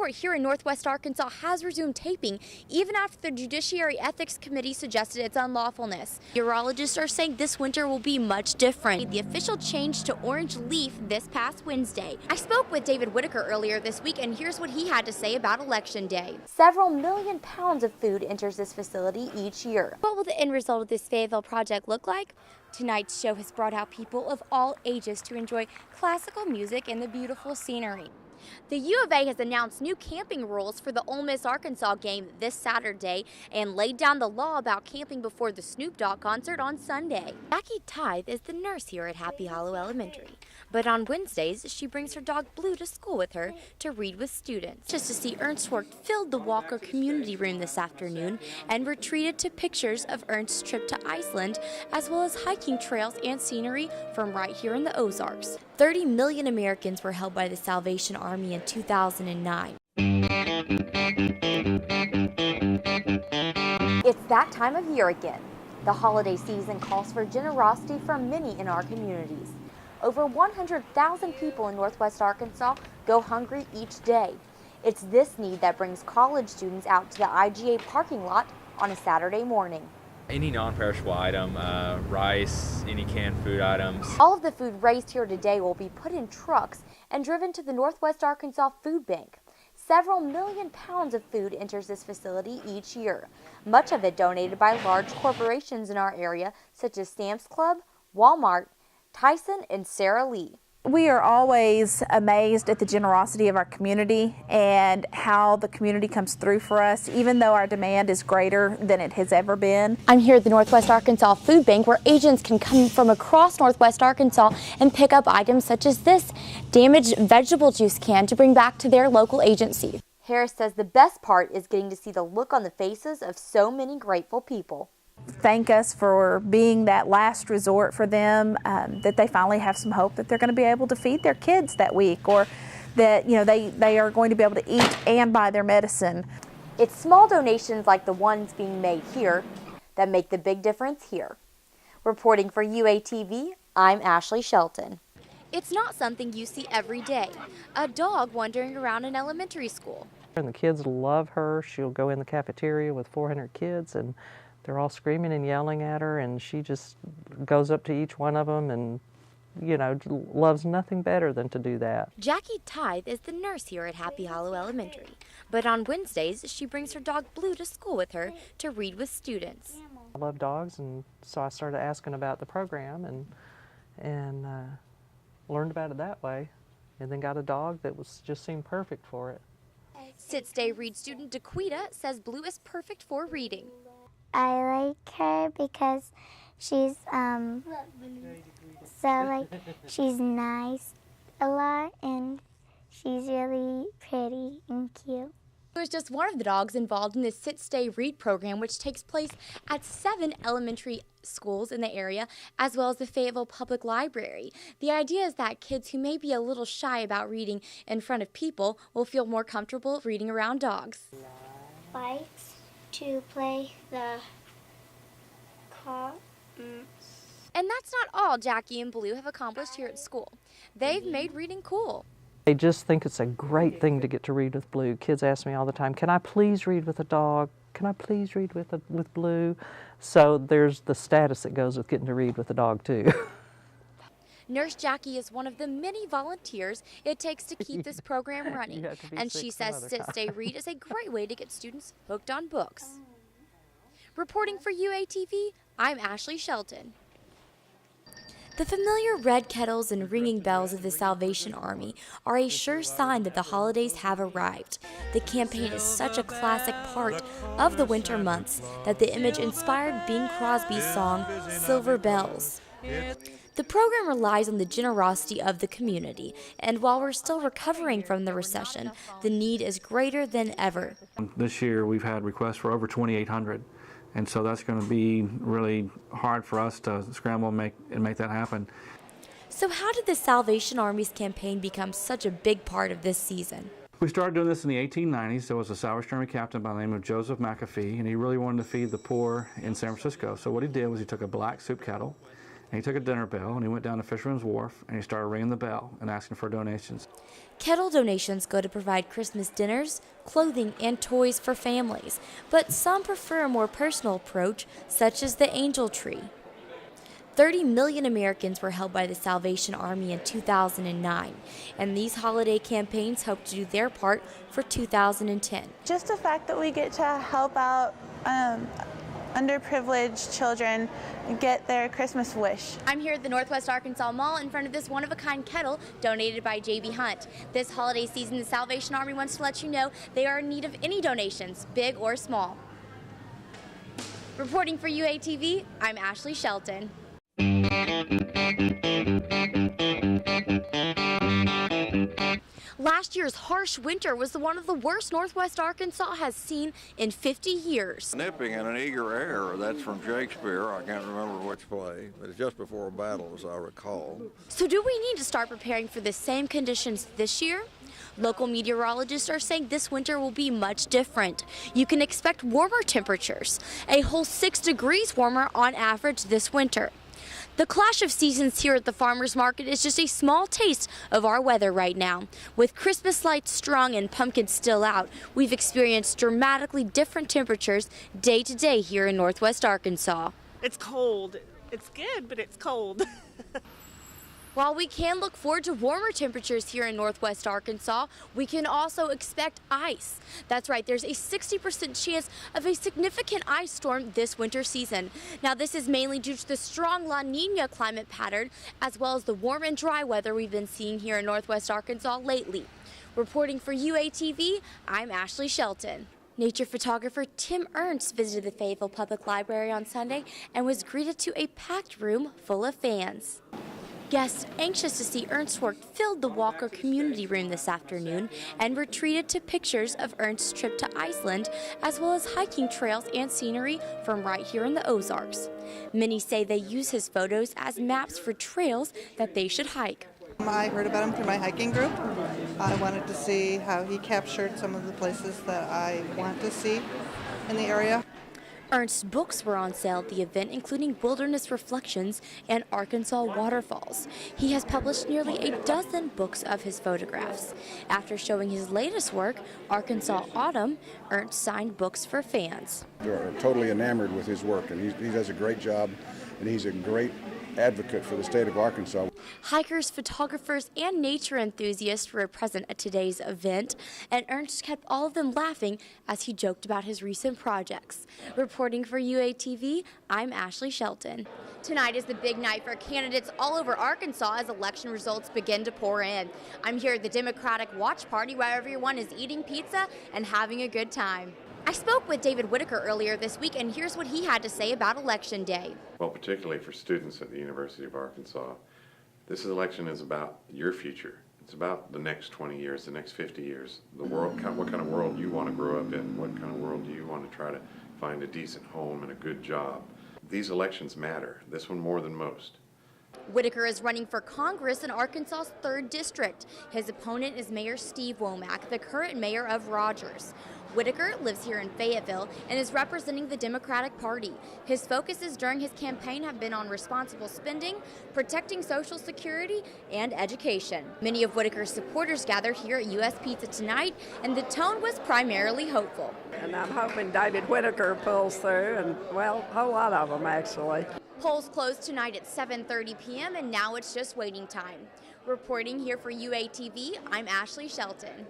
court here in Northwest Arkansas has resumed taping even after the Judiciary Ethics Committee suggested its unlawfulness. Urologists are saying this winter will be much different. The official change to orange leaf this past Wednesday. I spoke with David Whitaker earlier this week, and here's what he had to say about Election Day. Several million pounds of food enters this facility each year. What will the end result of this Fayetteville project look like? Tonight's show has brought out people of all ages to enjoy classical music and the beautiful scenery. The U of A has announced new camping rules for the Ole Miss Arkansas game this Saturday and laid down the law about camping before the Snoop Dogg concert on Sunday. Jackie Tithe is the nurse here at Happy Hollow Elementary, but on Wednesdays she brings her dog Blue to school with her to read with students. Just to see Ernst work filled the Walker Community Room this afternoon and were treated to pictures of Ernst's trip to Iceland, as well as hiking trails and scenery from right here in the Ozarks. 30 million Americans were held by the Salvation Army in 2009. It's that time of year again. The holiday season calls for generosity from many in our communities. Over 100,000 people in Northwest Arkansas go hungry each day. It's this need that brings college students out to the IGA parking lot on a Saturday morning. Any non-perishable item, rice, any canned food items. All of the food raised here today will be put in trucks and driven to the Northwest Arkansas Food Bank. Several million pounds of food enters this facility each year, much of it donated by large corporations in our area such as Sam's Club, Walmart, Tyson, and Sara Lee. We are always amazed at the generosity of our community and how the community comes through for us, even though our demand is greater than it has ever been. I'm here at the Northwest Arkansas Food Bank, where agents can come from across Northwest Arkansas and pick up items such as this damaged vegetable juice can to bring back to their local agency. Harris says the best part is getting to see the look on the faces of so many grateful people. Thank us for being that last resort for them, that they finally have some hope that they're going to be able to feed their kids that week, or that they are going to be able to eat and buy their medicine. It's small donations like the ones being made here that make the big difference here. Reporting for UATV, I'm Ashley Shelton. It's not something you see every day, a dog wandering around an elementary school. And the kids love her. She'll go in the cafeteria with 400 kids and they're all screaming and yelling at her, and she just goes up to each one of them and, loves nothing better than to do that. Jackie Tithe is the nurse here at Happy Hollow Elementary, but on Wednesdays she brings her dog Blue to school with her to read with students. I love dogs, and so I started asking about the program and learned about it that way, and then got a dog that just seemed perfect for it. Sit-Stay Read student Daquita says Blue is perfect for reading. I like her because she's she's nice a lot, and she's really pretty and cute. Blue is just one of the dogs involved in the Sit-Stay Read program, which takes place at 7 elementary schools in the area, as well as the Fayetteville Public Library. The idea is that kids who may be a little shy about reading in front of people will feel more comfortable reading around dogs. Likes to play the cards. And that's not all Jackie and Blue have accomplished here at school. They've made reading cool. They just think it's a great thing to get to read with Blue. Kids ask me all the time, can I please read with a dog? Can I please read with Blue? So there's the status that goes with getting to read with a dog too. Nurse Jackie is one of the many volunteers it takes to keep this program running, and she says Sit-Stay Read is a great way to get students hooked on books. Reporting for UATV, I'm Ashley Shelton. The familiar red kettles and ringing bells of the Salvation Army are a sure sign that the holidays have arrived. The campaign is such a classic part of the winter months that the image inspired Bing Crosby's song, Silver Bells. The program relies on the generosity of the community, and while we're still recovering from the recession, the need is greater than ever. This year we've had requests for over 2,800, and so that's going to be really hard for us to scramble and make that happen. So how did the Salvation Army's campaign become such a big part of this season? We started doing this in the 1890s. There was a Salvation Army captain by the name of Joseph McAfee, and he really wanted to feed the poor in San Francisco. So what he did was he took a black soup kettle, And he took a dinner bell and he went down to Fisherman's Wharf and he started ringing the bell and asking for donations. Kettle donations go to provide Christmas dinners, clothing, and toys for families, but some prefer a more personal approach, such as the Angel Tree. 30 million Americans were helped by the Salvation Army in 2009, and these holiday campaigns hope to do their part for 2010. Just the fact that we get to help out underprivileged children get their Christmas wish. I'm here at the Northwest Arkansas Mall in front of this one-of-a-kind kettle donated by J.B. Hunt. This holiday season, the Salvation Army wants to let you know they are in need of any donations, big or small. Reporting for UATV, I'm Ashley Shelton. Last year's harsh winter was one of the worst Northwest Arkansas has seen in 50 years. Nipping in an eager air, that's from Shakespeare. I can't remember which play, but it's just before a battle, as I recall. So do we need to start preparing for the same conditions this year? Local meteorologists are saying this winter will be much different. You can expect warmer temperatures, a whole 6 degrees warmer on average this winter. The clash of seasons here at the farmers market is just a small taste of our weather right now. With Christmas lights strung and pumpkins still out, we've experienced dramatically different temperatures day to day here in Northwest Arkansas. It's cold. It's good, but it's cold. While we can look forward to warmer temperatures here in Northwest Arkansas, we can also expect ice. That's right, there's a 60% chance of a significant ice storm this winter season. Now, this is mainly due to the strong La Nina climate pattern, as well as the warm and dry weather we've been seeing here in Northwest Arkansas lately. Reporting for UATV, I'm Ashley Shelton. Nature photographer Tim Ernst visited the Fayetteville Public Library on Sunday and was greeted to a packed room full of fans. Guests anxious to see Ernst's work filled the Walker Community Room this afternoon and were treated to pictures of Ernst's trip to Iceland, as well as hiking trails and scenery from right here in the Ozarks. Many say they use his photos as maps for trails that they should hike. I heard about him through my hiking group. I wanted to see how he captured some of the places that I want to see in the area. Ernst's books were on sale at the event, including Wilderness Reflections and Arkansas Waterfalls. He has published nearly a dozen books of his photographs. After showing his latest work, Arkansas Autumn, Ernst signed books for fans. They're totally enamored with his work, and he does a great job, and he's a great advocate for the state of Arkansas. Hikers, photographers, and nature enthusiasts were present at today's event, and Ernst kept all of them laughing as he joked about his recent projects. Reporting for UATV, I'm Ashley Shelton. Tonight is the big night for candidates all over Arkansas as election results begin to pour in. I'm here at the Democratic Watch Party where everyone is eating pizza and having a good time. I spoke with David Whitaker earlier this week, and here's what he had to say about Election Day. Well, particularly for students at the University of Arkansas, this election is about your future. It's about the next 20 years, the next 50 years, the world, what kind of world you want to grow up in, what kind of world do you want to try to find a decent home and a good job. These elections matter, this one more than most. Whitaker is running for Congress in Arkansas's 3rd District. His opponent is Mayor Steve Womack, the current mayor of Rogers. Whitaker lives here in Fayetteville and is representing the Democratic Party. His focuses during his campaign have been on responsible spending, protecting Social Security, and education. Many of Whitaker's supporters gathered here at U.S. Pizza tonight, and the tone was primarily hopeful. And I'm hoping David Whitaker pulls through, and, well, a whole lot of them, actually. Polls close tonight at 7:30 p.m., and now it's just waiting time. Reporting here for UATV, I'm Ashley Shelton.